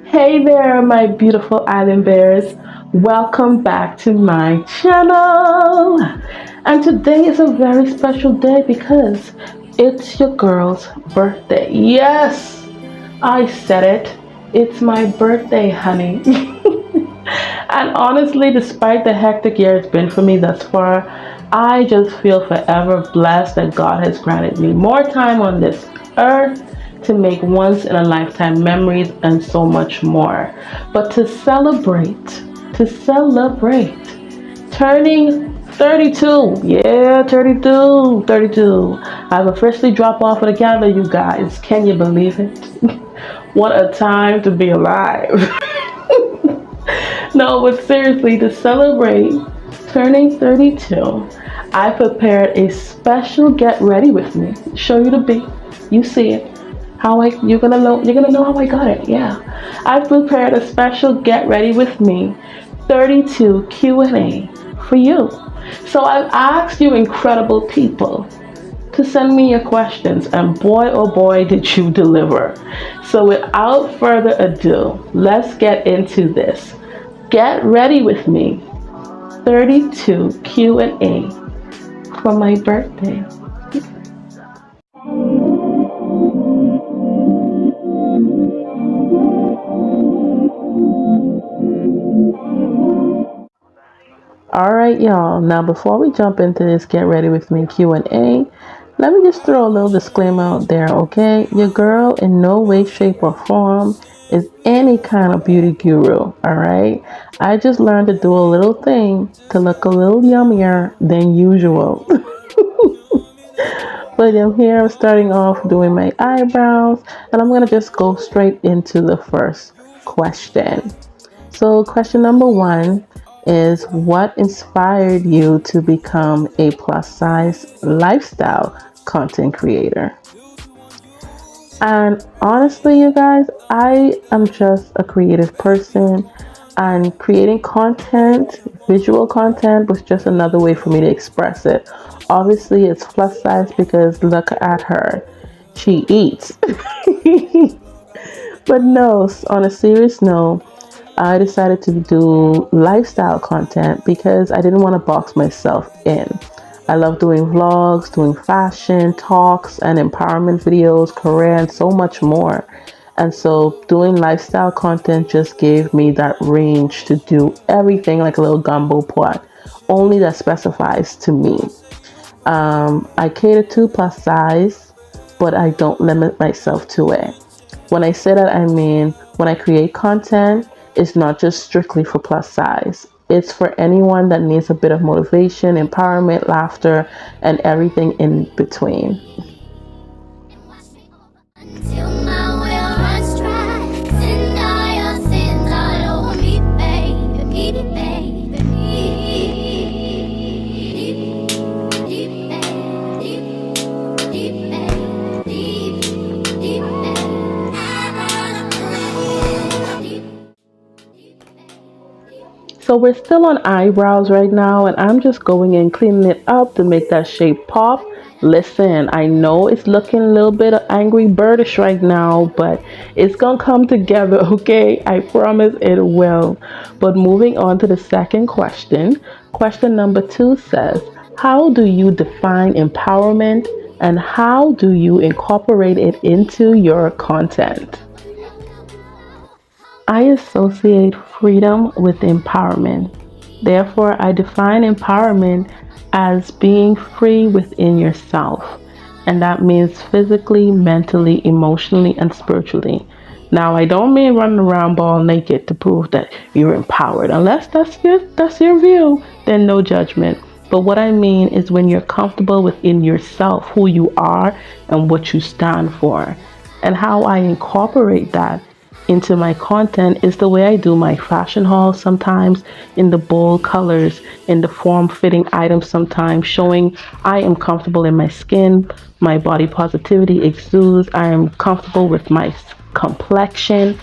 Hey there, my beautiful island bears. Welcome back to my channel. And today is a very special day because it's your girl's birthday. Yes, I said it. It's my birthday, honey. And honestly, despite the hectic year it's been for me thus far, I just feel forever blessed that God has granted me more time on this earth to make once in a lifetime memories and so much more. But to celebrate turning 32. Yeah, 32. I've officially dropped off of the calendar, you guys. Can you believe it? What a time to be alive. No, but seriously, to celebrate turning 32, I prepared a special get ready with me. Show you the beat. You see it. You're gonna know how I got it. Yeah. I prepared a special get ready with me 32 Q&A for you. So I've asked you incredible people to send me your questions, and boy oh boy did you deliver. So without further ado, let's get into this. Get ready with me. 32 Q&A for my birthday. All right, y'all. Now, before we jump into this Get Ready With Me Q&A, let me just throw a little disclaimer out there, okay? Your girl in no way, shape, or form is any kind of beauty guru, all right? I just learned to do a little thing to look a little yummier than usual. But I'm starting off doing my eyebrows, and I'm going to just go straight into the first question. So question number 1 is, what inspired you to become a plus size lifestyle content creator? And honestly, you guys, I am just a creative person, and creating content, visual content, was just another way for me to express it. Obviously, it's plus size because look at her. She eats. But no, on a serious note, I decided to do lifestyle content because I didn't want to box myself in. I love doing vlogs, doing fashion, talks, and empowerment videos, career, and so much more. And so doing lifestyle content just gave me that range to do everything like a little gumbo pot, only that specifies to me. I cater to plus size, but I don't limit myself to it. When I say that, I mean when I create content, it's not just strictly for plus size. It's for anyone that needs a bit of motivation, empowerment, laughter, and everything in between. So we're still on eyebrows right now, and I'm just going in cleaning it up to make that shape pop. Listen, I know it's looking a little bit angry birdish right now, but it's gonna come together, okay? I promise it will. But moving on to the second question. Question number 2 says, how do you define empowerment, and how do you incorporate it into your content? I associate freedom with empowerment. Therefore, I define empowerment as being free within yourself. And that means physically, mentally, emotionally, and spiritually. Now, I don't mean running around ball naked to prove that you're empowered. Unless that's your view, then no judgment. But what I mean is when you're comfortable within yourself, who you are and what you stand for. And how I incorporate that into my content is the way I do my fashion hauls, sometimes in the bold colors, in the form-fitting items, sometimes showing I am comfortable in my skin, my body positivity exudes, I am comfortable with my complexion,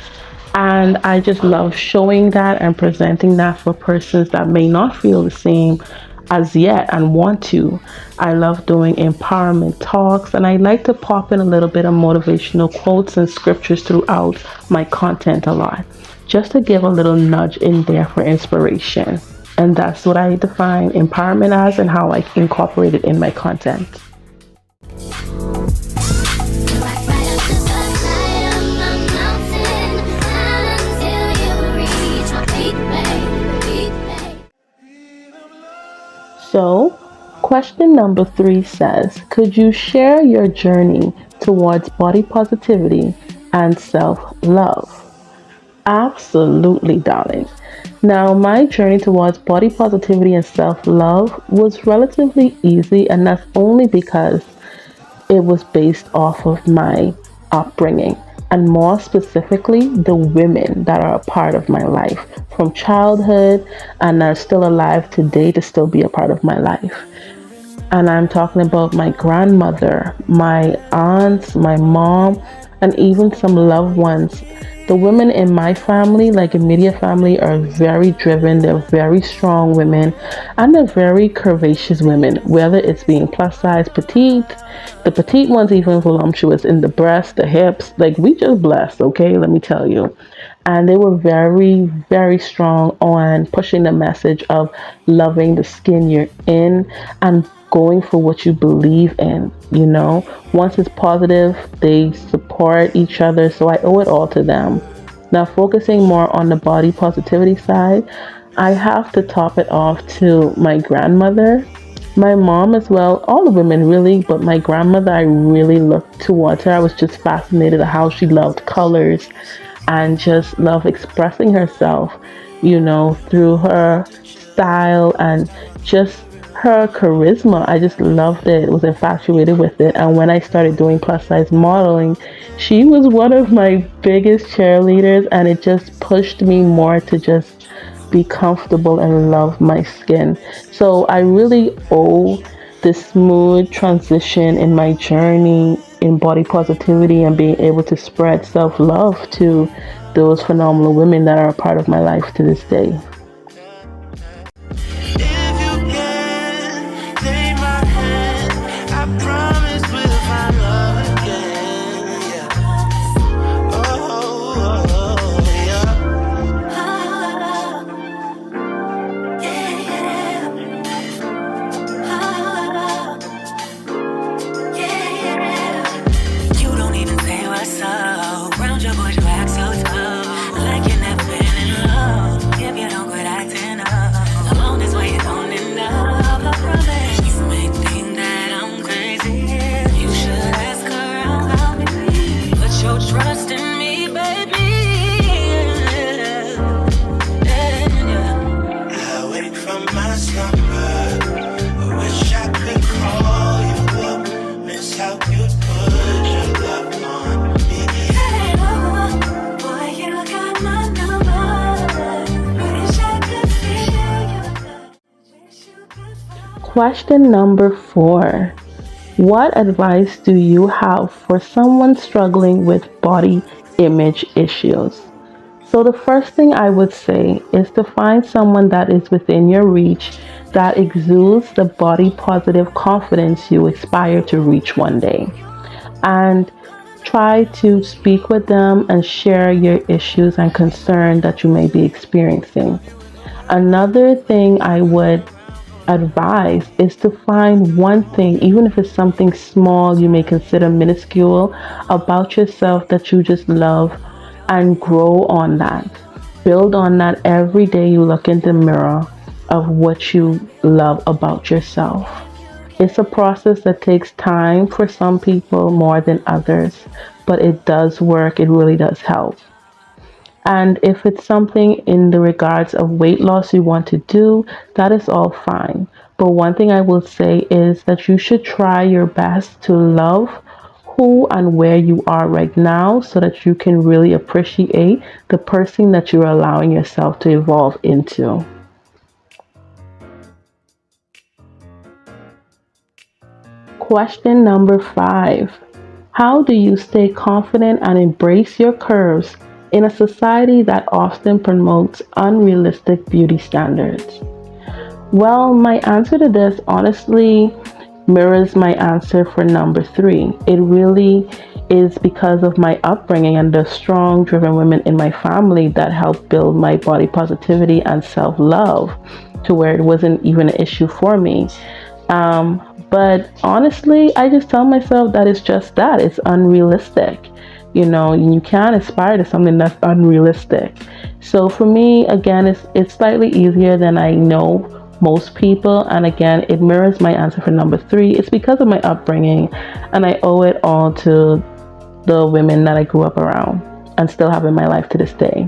and I just love showing that and presenting that for persons that may not feel the same. as yet and want to. I love doing empowerment talks, and I like to pop in a little bit of motivational quotes and scriptures throughout my content a lot, just to give a little nudge in there for inspiration. And that's what I define empowerment as and how I incorporate it in my content. So, question number 3 says, could you share your journey towards body positivity and self-love? Absolutely, darling. Now, my journey towards body positivity and self-love was relatively easy, and that's only because it was based off of my upbringing, and more specifically, the women that are a part of my life from childhood and are still alive today to still be a part of my life. And I'm talking about my grandmother, my aunts, my mom, and even some loved ones. The women in my family, like immediate family, are very driven. They're very strong women, and they're very curvaceous women, whether it's being plus size, petite. The petite ones even voluptuous in the breasts, the hips. Like, we just blessed, okay? Let me tell you. And they were very, very strong on pushing the message of loving the skin you're in and going for what you believe in. Once it's positive, they support each other, so I owe it all to them. Now, focusing more on the body positivity side, I have to top it off to my grandmother, my mom as well, all the women really, but my grandmother, I really looked towards her. I was just fascinated at how she loved colors and just loved expressing herself, through her style and just her charisma. I just loved it, was infatuated with it. And when I started doing plus size modeling, she was one of my biggest cheerleaders, and it just pushed me more to just be comfortable and love my skin. So I really owe this smooth transition in my journey in body positivity and being able to spread self-love to those phenomenal women that are a part of my life to this day. Question number 4. What advice do you have for someone struggling with body image issues? So the first thing I would say is to find someone that is within your reach that exudes the body positive confidence you aspire to reach one day. And try to speak with them and share your issues and concern that you may be experiencing. Another thing I would advice is to find one thing, even if it's something small you may consider minuscule, about yourself that you just love, and grow on that. Build on that every day you look in the mirror of what you love about yourself. It's a process that takes time for some people more than others, but it does work. It really does help. And if it's something in the regards of weight loss you want to do, that is all fine. But one thing I will say is that you should try your best to love who and where you are right now so that you can really appreciate the person that you're allowing yourself to evolve into. Question number 5. How do you stay confident and embrace your curves in a society that often promotes unrealistic beauty standards? Well, my answer to this honestly mirrors my answer for number three. It really is because of my upbringing and the strong, driven women in my family that helped build my body positivity and self love to where it wasn't even an issue for me. But honestly, I just tell myself that it's just that it's unrealistic. You know, you can't aspire to something that's unrealistic. So for me, again, it's slightly easier than I know most people. And again, it mirrors my answer for number three. It's because of my upbringing, and I owe it all to the women that I grew up around and still have in my life to this day.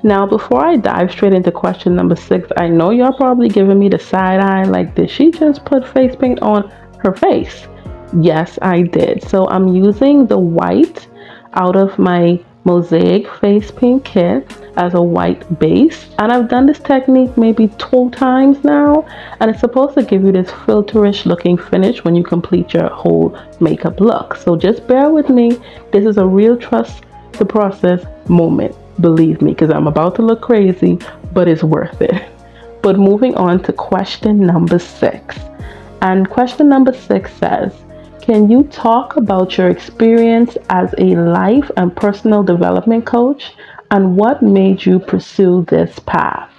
Now, before I dive straight into question number six, I know y'all probably giving me the side eye like, did she just put face paint on her face? Yes, I did. So I'm using the white out of my Mosaic face paint kit as a white base. And I've done this technique maybe 2 times now. And it's supposed to give you this filterish looking finish when you complete your whole makeup look. So just bear with me. This is a real trust the process moment. Believe me, because I'm about to look crazy, but it's worth it. But moving on to question number six. And question number six says, can you talk about your experience as a life and personal development coach and what made you pursue this path?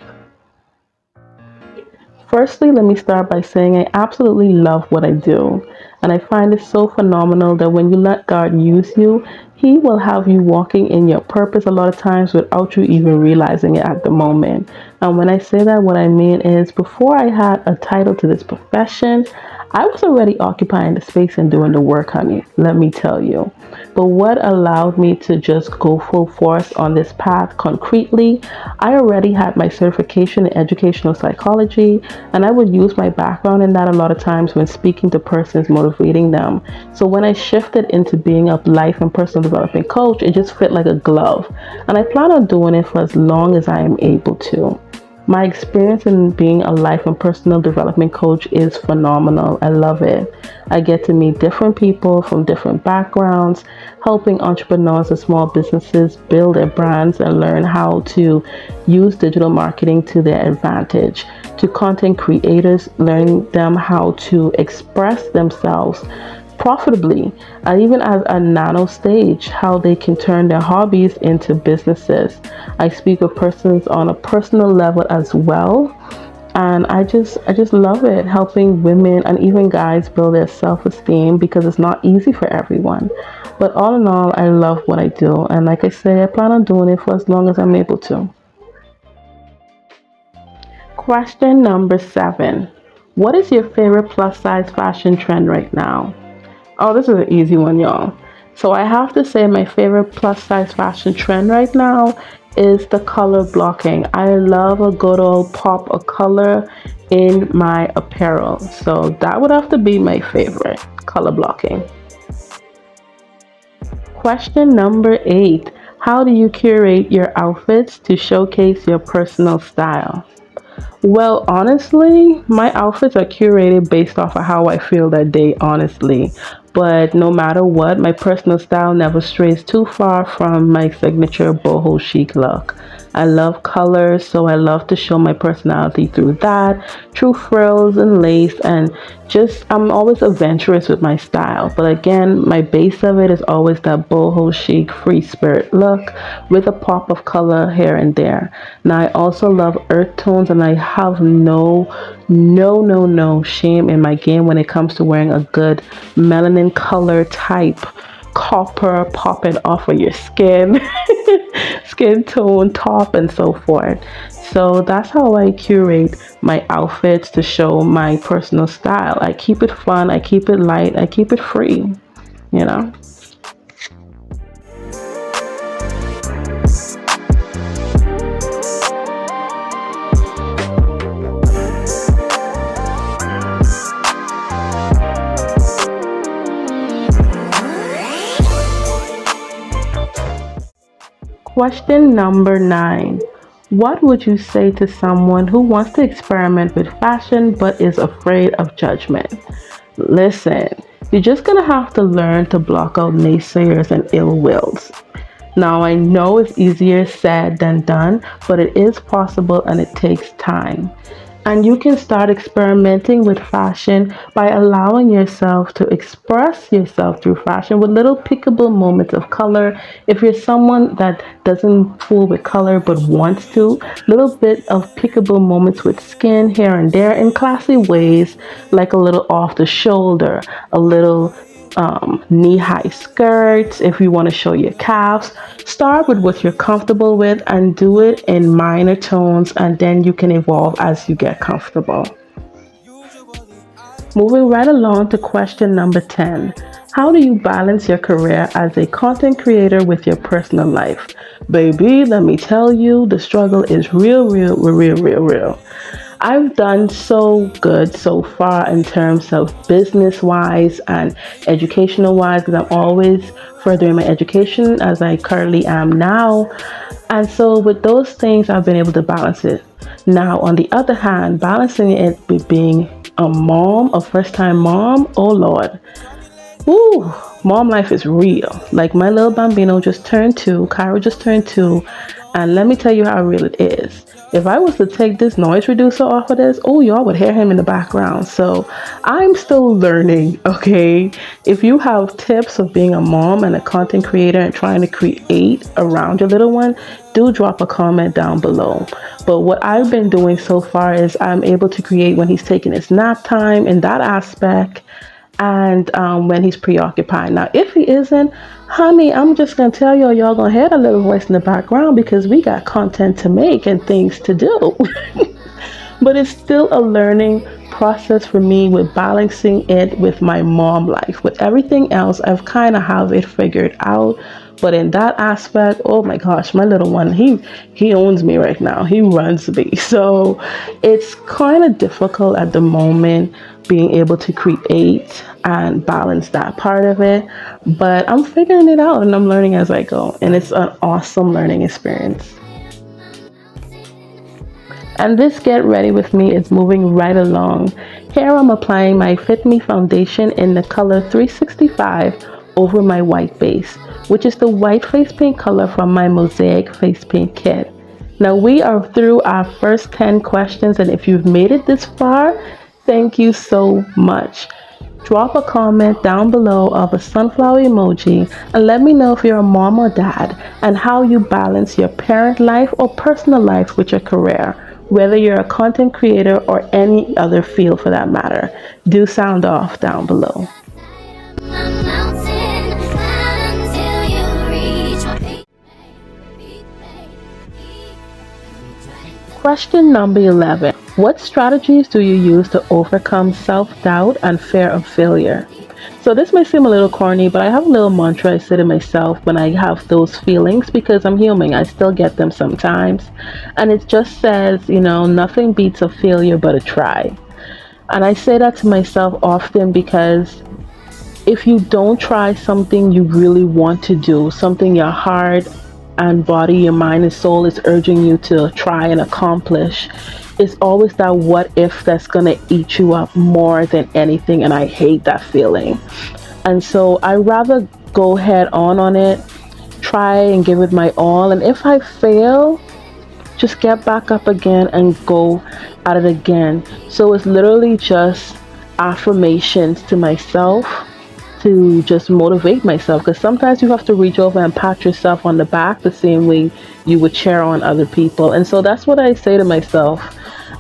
Firstly, let me start by saying I absolutely love what I do. And I find it so phenomenal that when you let God use you, He will have you walking in your purpose a lot of times without you even realizing it at the moment. And when I say that, what I mean is before I had a title to this profession, I was already occupying the space and doing the work, honey, let me tell you. But what allowed me to just go full force on this path concretely, I already had my certification in educational psychology, and I would use my background in that a lot of times when speaking to persons, motivating them. So when I shifted into being a life and personal development coach, it just fit like a glove. And I plan on doing it for as long as I am able to. My experience in being a life and personal development coach is phenomenal. I love it. I get to meet different people from different backgrounds, helping entrepreneurs and small businesses build their brands and learn how to use digital marketing to their advantage. To content creators, learning them how to express themselves profitably, and even as a nano stage, how they can turn their hobbies into businesses. I speak with persons on a personal level as well, and I just love it, helping women and even guys build their self-esteem because it's not easy for everyone. But all in all, I love what I do, and like I say, I plan on doing it for as long as I'm able to. Question number 7. What is your favorite plus size fashion trend right now? Oh, this is an easy one, y'all. So I have to say my favorite plus size fashion trend right now is the color blocking. I love a good old pop of color in my apparel. So that would have to be my favorite, color blocking. Question number 8. How do you curate your outfits to showcase your personal style? Well, honestly, my outfits are curated based off of how I feel that day, honestly. But no matter what, my personal style never strays too far from my signature boho chic look. I love colors, so I love to show my personality through that, through frills and lace, and just I'm always adventurous with my style. But again, my base of it is always that boho chic free spirit look with a pop of color here and there. Now I also love earth tones, and I have no shame in my game when it comes to wearing a good melanin color type copper popping off of your skin skin tone top and so forth. So that's how I curate my outfits to show my personal style. I keep it fun, I keep it light, I keep it free, you know. Question number 9. What would you say to someone who wants to experiment with fashion but is afraid of judgment? Listen, you're just gonna have to learn to block out naysayers and ill wills. Now, I know it's easier said than done, but it is possible and it takes time. And you can start experimenting with fashion by allowing yourself to express yourself through fashion with little pickable moments of color. If you're someone that doesn't fool with color but wants to, little bit of pickable moments with skin here and there in classy ways, like a little off the shoulder, a little knee-high skirts if you want to show your calves. Start with what you're comfortable with and do it in minor tones, and then you can evolve as you get comfortable. Moving right along to question number 10. How do you balance your career as a content creator with your personal life? Baby, let me tell you, the struggle is real, real, real, real, real. I've done so good so far in terms of business wise and educational wise because I'm always furthering my education as I currently am now. And so with those things, I've been able to balance it. Now, on the other hand, balancing it with being a mom, a first time mom, oh Lord. Ooh, mom life is real. Like my little bambino just turned 2, Kyra just turned 2, and let me tell you how real it is. If I was to take this noise reducer off of this, oh, y'all would hear him in the background. So I'm still learning, okay? If you have tips of being a mom and a content creator and trying to create around your little one, do drop a comment down below. But what I've been doing so far is I'm able to create when he's taking his nap time in that aspect, and when he's preoccupied. Now, if he isn't, honey, I'm just gonna tell y'all gonna hear a little voice in the background because we got content to make and things to do. But it's still a learning process for me with balancing it with my mom life. With everything else, I've kind of have it figured out. But in that aspect, oh my gosh, my little one, he owns me right now. He runs me. So it's kind of difficult at the moment being able to create and balance that part of it. But I'm figuring it out and I'm learning as I go. And it's an awesome learning experience. And this Get Ready With Me is moving right along. Here I'm applying my Fit Me foundation in the color 365 over my white base, which is the white face paint color from my Mosaic face paint kit. Now we are through our first 10 questions, and if you've made it this far, thank you so much. Drop a comment down below of a sunflower emoji and let me know if you're a mom or dad and how you balance your parent life or personal life with your career, whether you're a content creator or any other field for that matter. Do sound off down below. Question number 11. What strategies do you use to overcome self-doubt and fear of failure? So this may seem a little corny, but I have a little mantra I say to myself when I have those feelings because I'm human. I still get them sometimes. And it just says, nothing beats a failure but a try. And I say that to myself often because if you don't try something you really want to do, something your heart and body, your mind and soul is urging you to try and accomplish, it's always that what if that's gonna eat you up more than anything, and I hate that feeling. And so I rather go head on it, try and give it my all, and if I fail, just get back up again and go at it again. So it's literally just affirmations to myself to just motivate myself, because sometimes you have to reach over and pat yourself on the back the same way you would cheer on other people. And so that's what I say to myself,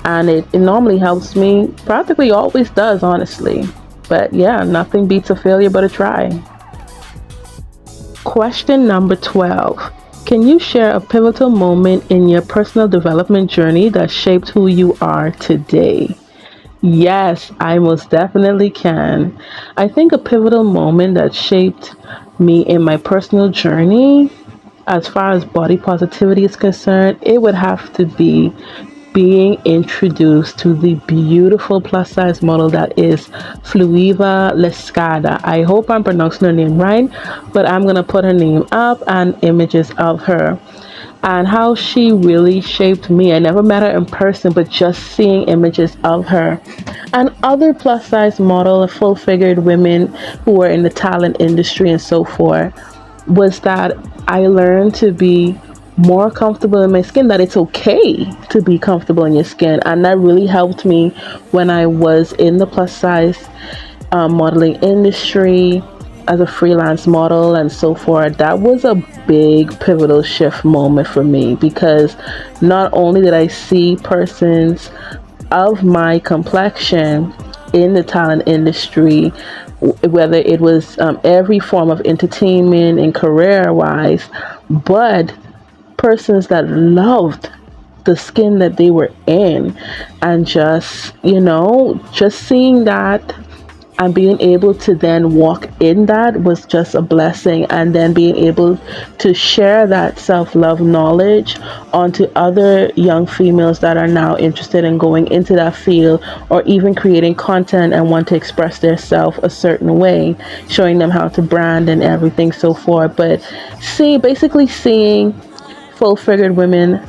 and it normally helps me, practically always does, honestly. But yeah, nothing beats a failure but a try. Question number 12. Can you share a pivotal moment in your personal development journey that shaped who you are today? Yes, I most definitely can. I think a pivotal moment that shaped me in my personal journey, as far as body positivity is concerned, it would have to be being introduced to the beautiful plus size model that is Fluiva Lescada. I hope I'm pronouncing her name right, but I'm going to put her name up and images of her. And how she really shaped me. I never met her in person, but just seeing images of her and other plus size model, full figured women who are in the talent industry and so forth. was that I learned to be more comfortable in my skin, that it's okay to be comfortable in your skin. And that really helped me when I was in the plus size modeling industry as a freelance model and so forth. That was a big pivotal shift moment for me, because not only did I see persons of my complexion in the talent industry, whether it was every form of entertainment and career wise, but persons that loved the skin that they were in. And just, just seeing that and being able to then walk in that was just a blessing. And then being able to share that self-love knowledge onto other young females that are now interested in going into that field, or even creating content and want to express their self a certain way, showing them how to brand and everything so forth. But basically seeing full-figured women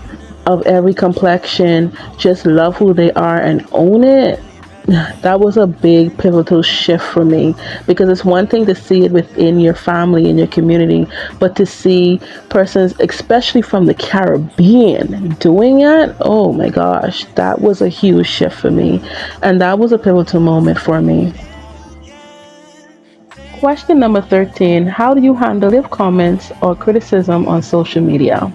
of every complexion just love who they are and own it, that was a big pivotal shift for me. Because it's one thing to see it within your family and your community, but to see persons, especially from the Caribbean, doing it, oh my gosh, that was a huge shift for me. And that was a pivotal moment for me. Question number 13: how do you handle negative comments or criticism on social media?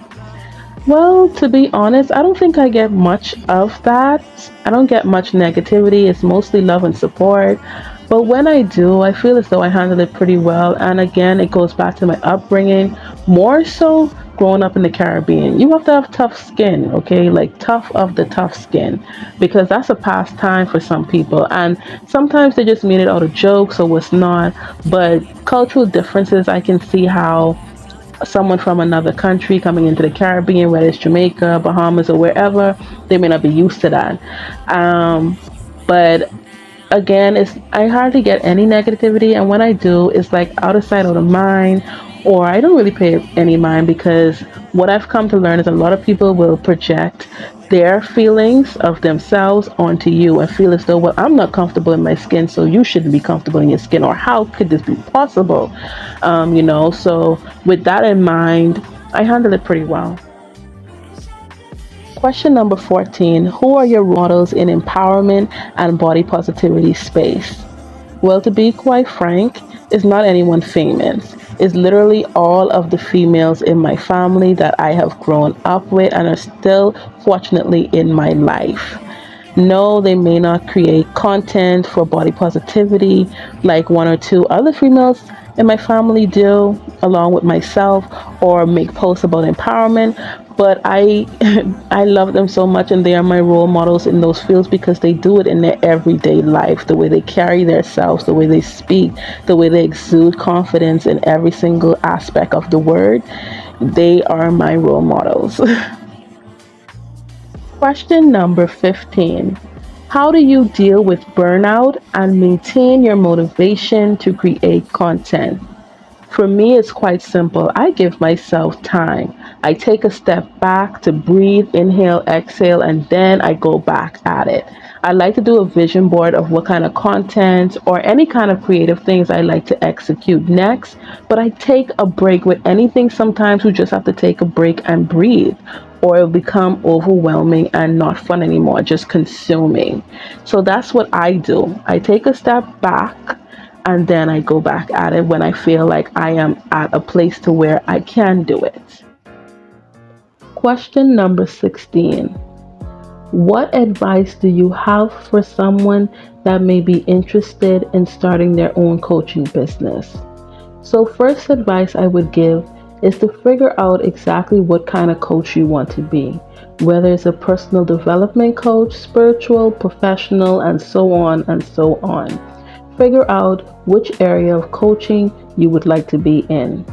Well, to be honest, I don't think I get much of that. I don't get much negativity. It's mostly love and support. But when I do, I feel as though I handle it pretty well. And again, it goes back to my upbringing, more so growing up in the Caribbean. You have to have tough skin, okay? Like tough of the tough skin, because that's a pastime for some people. And sometimes they just mean it out of jokes or what's not. But cultural differences, I can see how someone from another country coming into the Caribbean, whether it's Jamaica, Bahamas, or wherever, they may not be used to that. But again, I hardly get any negativity, and when I do, it's like out of sight, out of mind, or I don't really pay any mind, because what I've come to learn is a lot of people will project their feelings of themselves onto you and feel as though, well, I'm not comfortable in my skin, so you shouldn't be comfortable in your skin, or how could this be possible? So with that in mind, I handle it pretty well. Question number 14: who are your role models in empowerment and body positivity space? Well, to be quite frank, it's not anyone famous. It's literally all of the females in my family that I have grown up with and are still fortunately in my life. No, they may not create content for body positivity like one or two other females in my family do, along with myself, or make posts about empowerment. But I, I love them so much, and they are my role models in those fields, because they do it in their everyday life. The way they carry themselves, the way they speak, the way they exude confidence in every single aspect of the word. They are my role models. Question number 15: how do you deal with burnout and maintain your motivation to create content? For me, it's quite simple. I give myself time. I take a step back to breathe, inhale, exhale, and then I go back at it. I like to do a vision board of what kind of content or any kind of creative things I like to execute next. But I take a break with anything. Sometimes we just have to take a break and breathe, or it'll become overwhelming and not fun anymore, just consuming. So that's what I do. I take a step back, and then I go back at it when I feel like I am at a place to where I can do it. Question number 16: what advice do you have for someone that may be interested in starting their own coaching business? So first advice I would give is to figure out exactly what kind of coach you want to be, whether it's a personal development coach, spiritual, professional, and so on and so on. Figure out which area of coaching you would like to be in.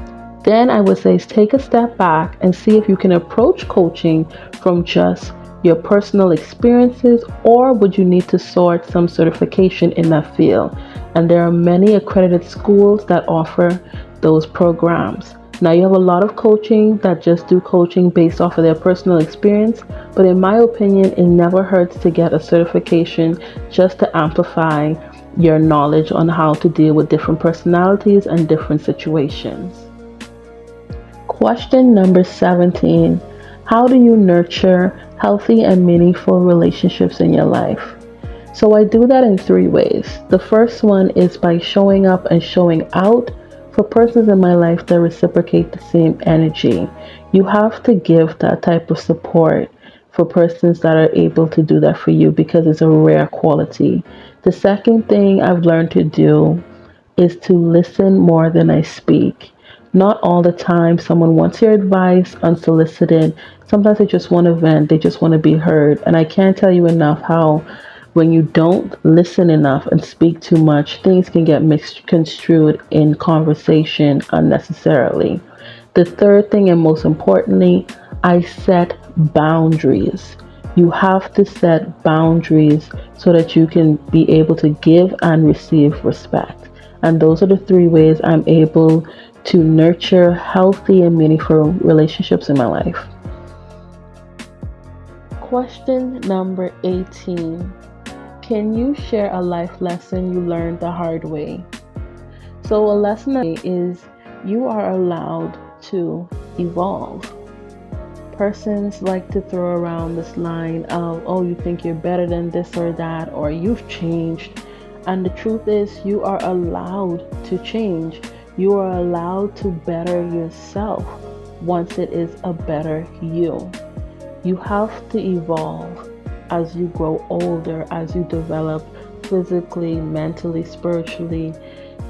Then I would say take a step back and see if you can approach coaching from just your personal experiences, or would you need to sort some certification in that field? And there are many accredited schools that offer those programs. Now, you have a lot of coaching that just do coaching based off of their personal experience, but in my opinion, it never hurts to get a certification just to amplify your knowledge on how to deal with different personalities and different situations. Question number 17. How do you nurture healthy and meaningful relationships in your life? So I do that in three ways. The first one is by showing up and showing out for persons in my life that reciprocate the same energy. You have to give that type of support for persons that are able to do that for you because it's a rare quality. The second thing I've learned to do is to listen more than I speak. Not all the time someone wants your advice unsolicited. Sometimes they just want to vent, they just want to be heard. And I can't tell you enough how when you don't listen enough and speak too much, things can get misconstrued in conversation unnecessarily. The third thing, and most importantly, I set boundaries. You have to set boundaries so that you can be able to give and receive respect. And those are the three ways I'm able to nurture healthy and meaningful relationships in my life. Question number 18. Can you share a life lesson you learned the hard way? So a lesson is you are allowed to evolve. Persons like to throw around this line of, oh, you think you're better than this or that, or you've changed. And the truth is, you are allowed to change. You are allowed to better yourself once it is a better you. You have to evolve as you grow older, as you develop physically, mentally, spiritually,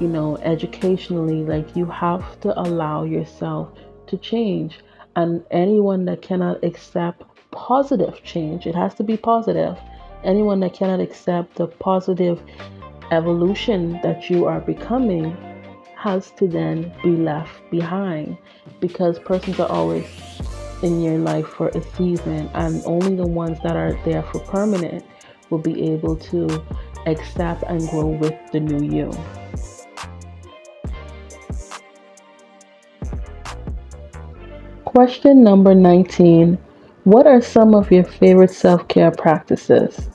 educationally. Like, you have to allow yourself to change. And anyone that cannot accept positive change, it has to be positive. Anyone that cannot accept the positive evolution that you are becoming has to then be left behind, because persons are always in your life for a season, and only the ones that are there for permanent will be able to accept and grow with the new you. Question number 19. What are some of your favorite self-care practices?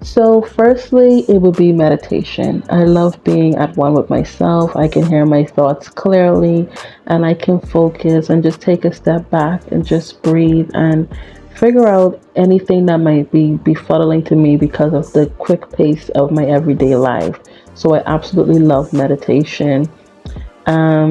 So firstly, it would be meditation. I love being at one with myself. I can hear my thoughts clearly and I can focus and just take a step back and just breathe and figure out anything that might be befuddling to me because of the quick pace of my everyday life. So I absolutely love meditation.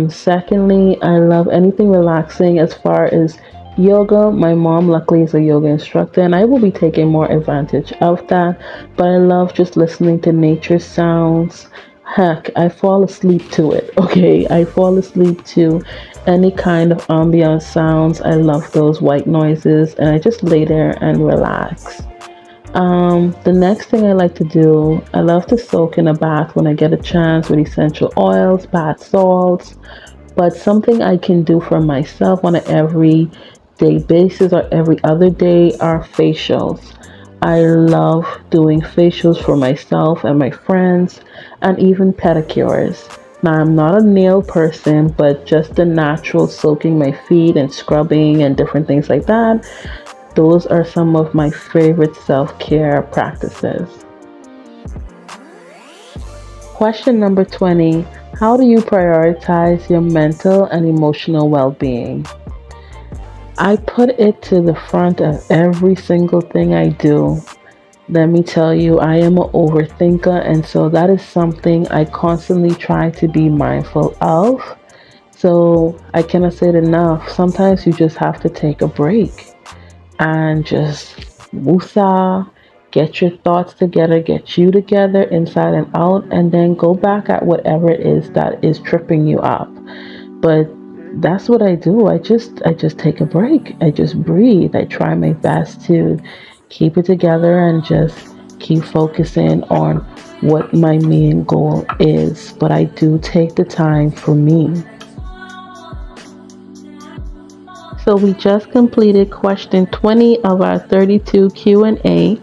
Secondly, I love anything relaxing as far as yoga. My mom luckily is a yoga instructor and I will be taking more advantage of that. But I love just listening to nature sounds. Heck, I fall asleep to it. Okay, I fall asleep to any kind of ambient sounds. I love those white noises and I just lay there and relax. The next thing I like to do, I love to soak in a bath when I get a chance with essential oils, bath salts, but something I can do for myself on an everyday basis or every other day are facials. I love doing facials for myself and my friends, and even pedicures. Now, I'm not a nail person, but just the natural soaking my feet and scrubbing and different things like that, those are some of my favorite self-care practices. Question number 20. How do you prioritize your mental and emotional well-being? I put it to the front of every single thing I do. Let me tell you, I am an overthinker, and so that is something I constantly try to be mindful of. So I cannot say it enough. Sometimes you just have to take a break and just woosah, get your thoughts together, get you together inside and out, and then go back at whatever it is that is tripping you up. But that's what I do. I just take a break. I just breathe. I try my best to keep it together and just keep focusing on what my main goal is. But I do take the time for me. So we just completed question 20 of our 32 Q&A.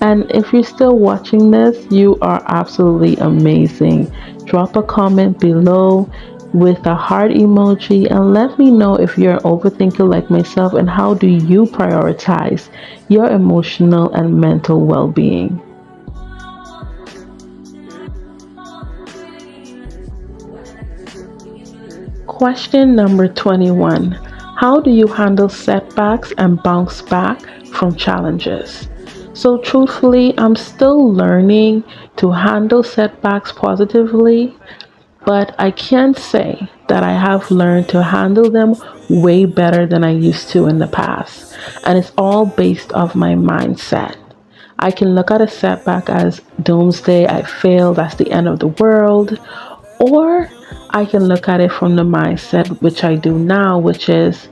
And if you're still watching this, you are absolutely amazing. Drop a comment below with a heart emoji and let me know if you're an overthinker like myself and how do you prioritize your emotional and mental well-being. Question number 21. How do you handle setbacks and bounce back from challenges? So, truthfully, I'm still learning to handle setbacks positively, but I can say that I have learned to handle them way better than I used to in the past. And it's all based off my mindset. I can look at a setback as doomsday, I failed, that's the end of the world. Or I can look at it from the mindset, which I do now, which is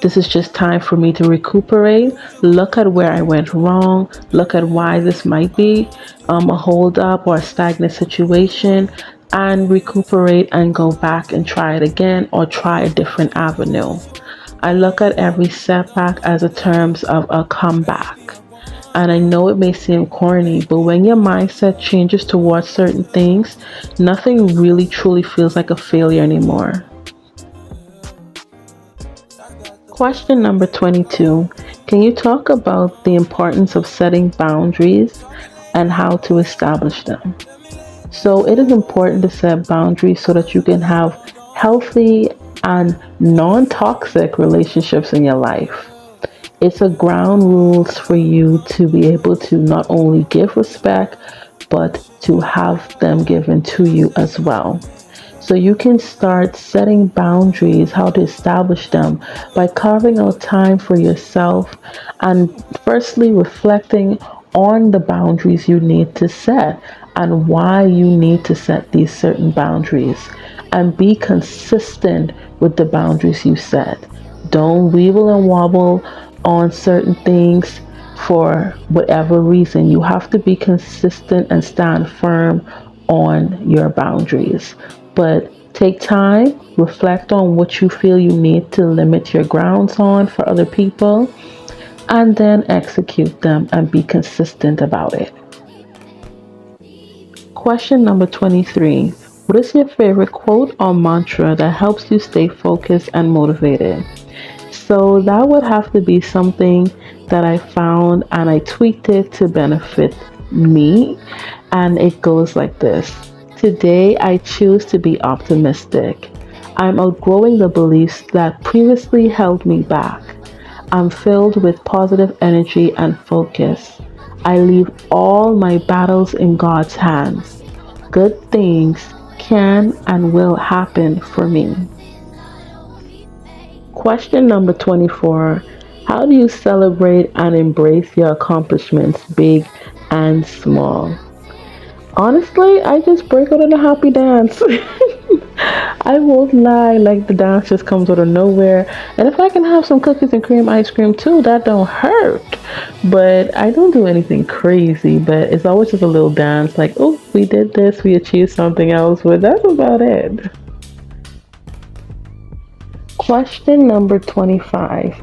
this is just time for me to recuperate, look at where I went wrong, look at why this might be a hold up or a stagnant situation, and recuperate and go back and try it again or try a different avenue. I look at every setback as a terms of a comeback. And I know it may seem corny, but when your mindset changes towards certain things, nothing really truly feels like a failure anymore. Question number 22. Can you talk about the importance of setting boundaries and how to establish them? So, it is important to set boundaries so that you can have healthy and non toxic relationships in your life. It's a ground rules for you to be able to not only give respect, but to have them given to you as well. So you can start setting boundaries, how to establish them by carving out time for yourself and firstly reflecting on the boundaries you need to set and why you need to set these certain boundaries and be consistent with the boundaries you set. Don't weeble and wobble on certain things for whatever reason. You have to be consistent and stand firm on your boundaries. But take time, reflect on what you feel you need to limit your grounds on for other people, and then execute them and be consistent about it. Question number 23. What is your favorite quote or mantra that helps you stay focused and motivated? So that would have to be something that I found and I tweaked it to benefit me. And it goes like this. Today I choose to be optimistic. I'm outgrowing the beliefs that previously held me back. I'm filled with positive energy and focus. I leave all my battles in God's hands. Good things can and will happen for me. Question number 24. How do you celebrate and embrace your accomplishments, big and small? Honestly, I just break out in a happy dance. I won't lie, like the dance just comes out of nowhere. And if I can have some cookies and cream ice cream too, that don't hurt. But I don't do anything crazy, but it's always just a little dance like, oh, we did this, we achieved something else, but that's about it. Question number 25.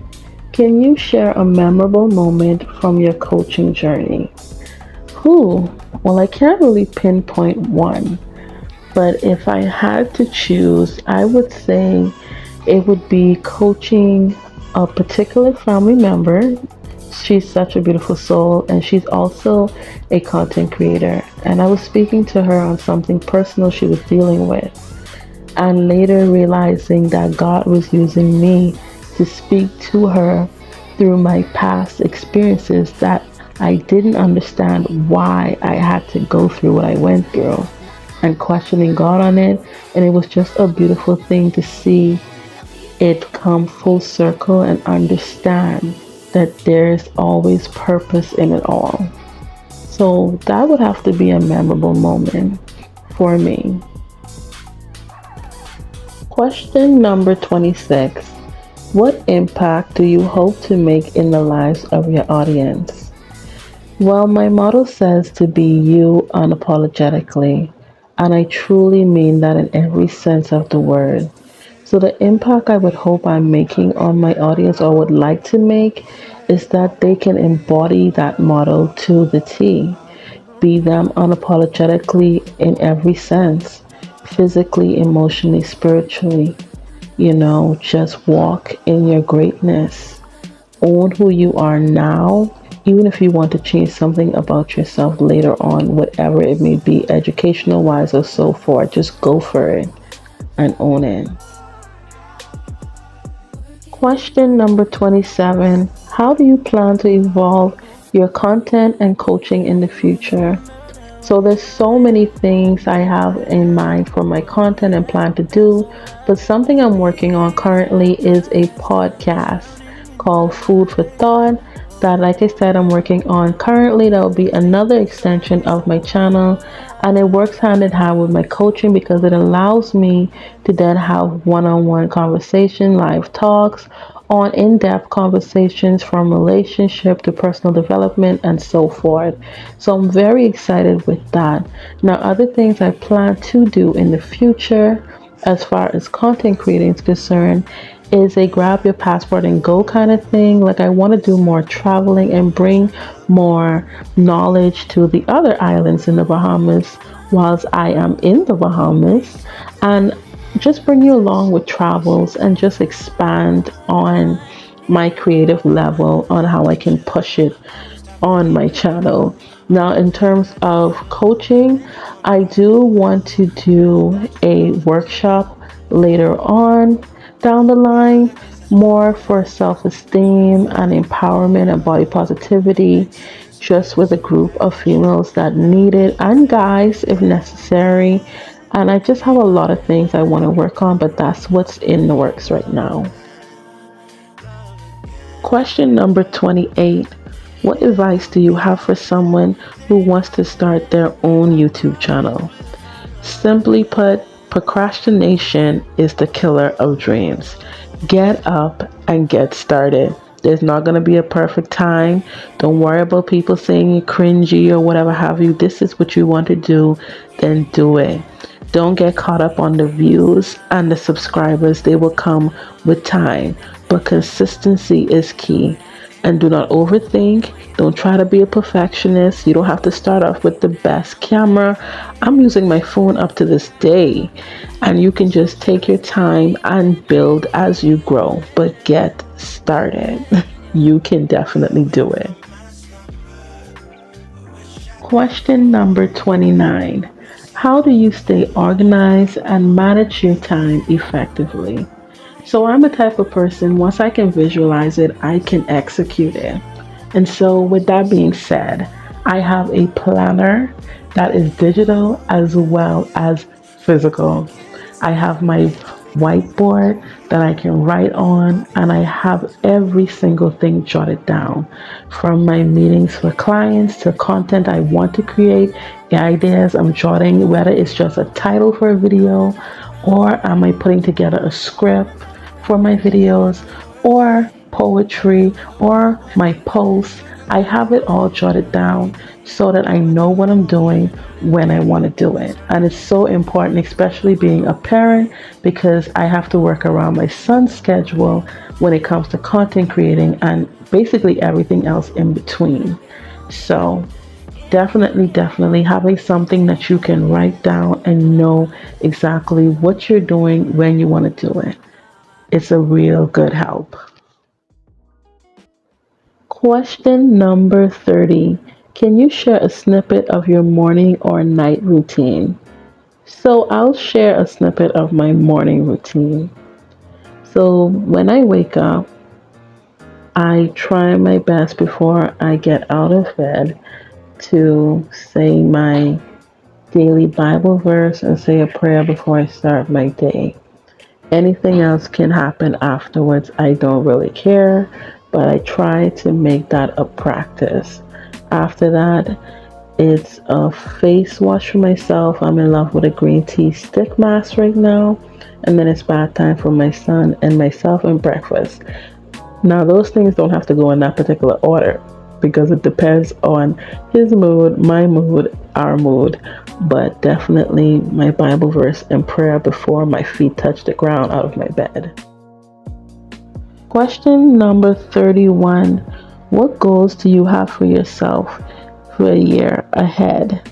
Can you share a memorable moment from your coaching journey? Well, I can't really pinpoint one, but if I had to choose, I would say it would be coaching a particular family member. She's such a beautiful soul, and she's also a content creator. And I was speaking to her on something personal she was dealing with, and later realizing that God was using me to speak to her through my past experiences that I didn't understand why I had to go through what I went through and questioning God on it. And it was just a beautiful thing to see it come full circle and understand that there's always purpose in it all. So that would have to be a memorable moment for me. Question number 26. What impact do you hope to make in the lives of your audience? Well, my motto says to be you unapologetically, and I truly mean that in every sense of the word. So the impact I would hope I'm making on my audience or would like to make is that they can embody that motto to the T. Be them unapologetically in every sense, physically, emotionally, spiritually. Just walk in your greatness. Own who you are now, even if you want to change something about yourself later on, whatever it may be, educational wise or so forth, just go for it and own it. Question number 27. How do you plan to evolve your content and coaching in the future? So there's so many things I have in mind for my content and plan to do, but something I'm working on currently is a podcast called Food for Thought that, like I said, I'm working on currently. That will be another extension of my channel, and it works hand in hand with my coaching because it allows me to then have one-on-one conversation, live talks on in-depth conversations from relationship to personal development and so forth. So I'm very excited with that. Now, other things I plan to do in the future as far as content creating is concerned is a grab your passport and go kind of thing. Like, I want to do more traveling and bring more knowledge to the other islands in the Bahamas whilst I am in the Bahamas, and just bring you along with travels and just expand on my creative level on how I can push it on my channel. Now, in terms of coaching, I do want to do a workshop later on down the line, more for self esteem and empowerment and body positivity, just with a group of females that need it and guys if necessary. And I just have a lot of things I want to work on, but that's what's in the works right now. Question number 28. What advice do you have for someone who wants to start their own YouTube channel? Simply put, procrastination is the killer of dreams. Get up and get started. There's not going to be a perfect time. Don't worry about people saying you're cringy or whatever have you. This is what you want to do, then do it. Don't get caught up on the views and the subscribers. They will come with time. But consistency is key. And do not overthink. Don't try to be a perfectionist. You don't have to start off with the best camera. I'm using my phone up to this day. And you can just take your time and build as you grow. But get started. You can definitely do it. Question number 29. How do you stay organized and manage your time effectively? So I'm the type of person, once I can visualize it, I can execute it. And so with that being said, I have a planner that is digital as well as physical. I have my whiteboard that I can write on, and I have every single thing jotted down, from my meetings for clients to content I want to create, the ideas I'm jotting, whether it's just a title for a video or am I putting together a script for my videos or poetry or my posts. I have it all jotted down so that I know what I'm doing when I want to do it. And it's so important, especially being a parent, because I have to work around my son's schedule when it comes to content creating and basically everything else in between. So definitely having something that you can write down and know exactly what you're doing when you want to do it. It's a real good help. Question number 30. Can you share a snippet of your morning or night routine? So I'll share a snippet of my morning routine. So when I wake up, I try my best before I get out of bed to say my daily Bible verse and say a prayer before I start my day. Anything else can happen afterwards. I don't really care, but I try to make that a practice. After that, it's a face wash for myself. I'm in love with a green tea stick mask right now. And then it's bath time for my son and myself and breakfast. Now, those things don't have to go in that particular order because it depends on his mood, my mood, our mood. But definitely my Bible verse and prayer before my feet touch the ground out of my bed. Question number 31. What goals do you have for yourself for a year ahead?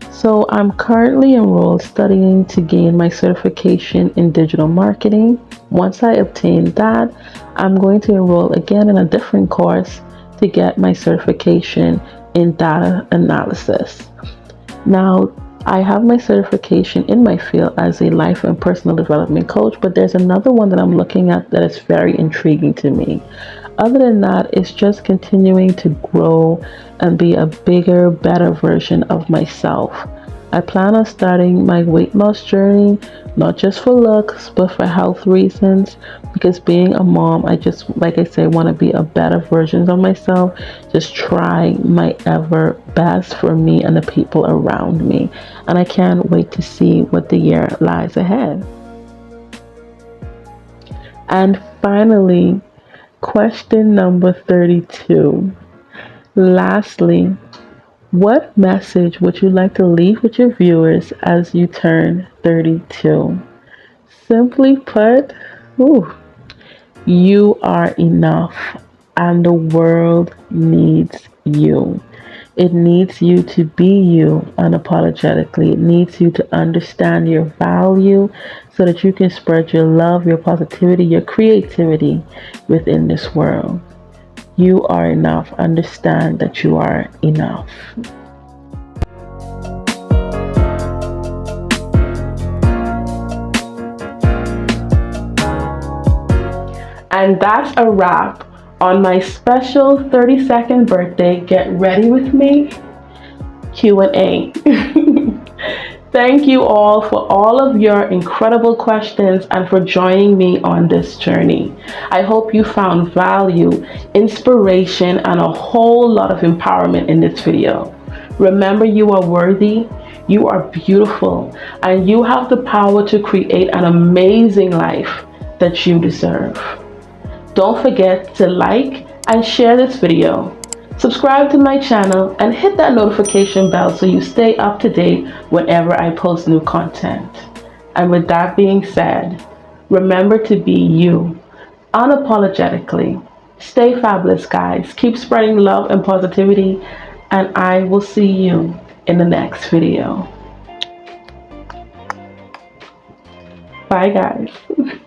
So I'm currently enrolled studying to gain my certification in digital marketing. Once I obtain that, I'm going to enroll again in a different course to get my certification in data analysis. Now, I have my certification in my field as a life and personal development coach, but there's another one that I'm looking at that is very intriguing to me. Other than that, it's just continuing to grow and be a bigger, better version of myself. I plan on starting my weight loss journey, not just for looks, but for health reasons. Because being a mom, I just, like I say, want to be a better version of myself. Just try my ever best for me and the people around me. And I can't wait to see what the year lies ahead. And finally, question number 32. Lastly, what message would you like to leave with your viewers as you turn 32? Simply put, you are enough and the world needs you. It needs you to be you unapologetically. It needs you to understand your value so that you can spread your love, your positivity, your creativity within this world. You are enough. Understand that you are enough. And that's a wrap on my special 32nd birthday Get Ready With Me Q&A. Thank you all for all of your incredible questions and for joining me on this journey. I hope you found value, inspiration, and a whole lot of empowerment in this video. Remember, you are worthy, you are beautiful, and you have the power to create an amazing life that you deserve. Don't forget to like and share this video. Subscribe to my channel and hit that notification bell so you stay up to date whenever I post new content. And with that being said, remember to be you, unapologetically. Stay fabulous, guys. Keep spreading love and positivity, and I will see you in the next video. Bye, guys.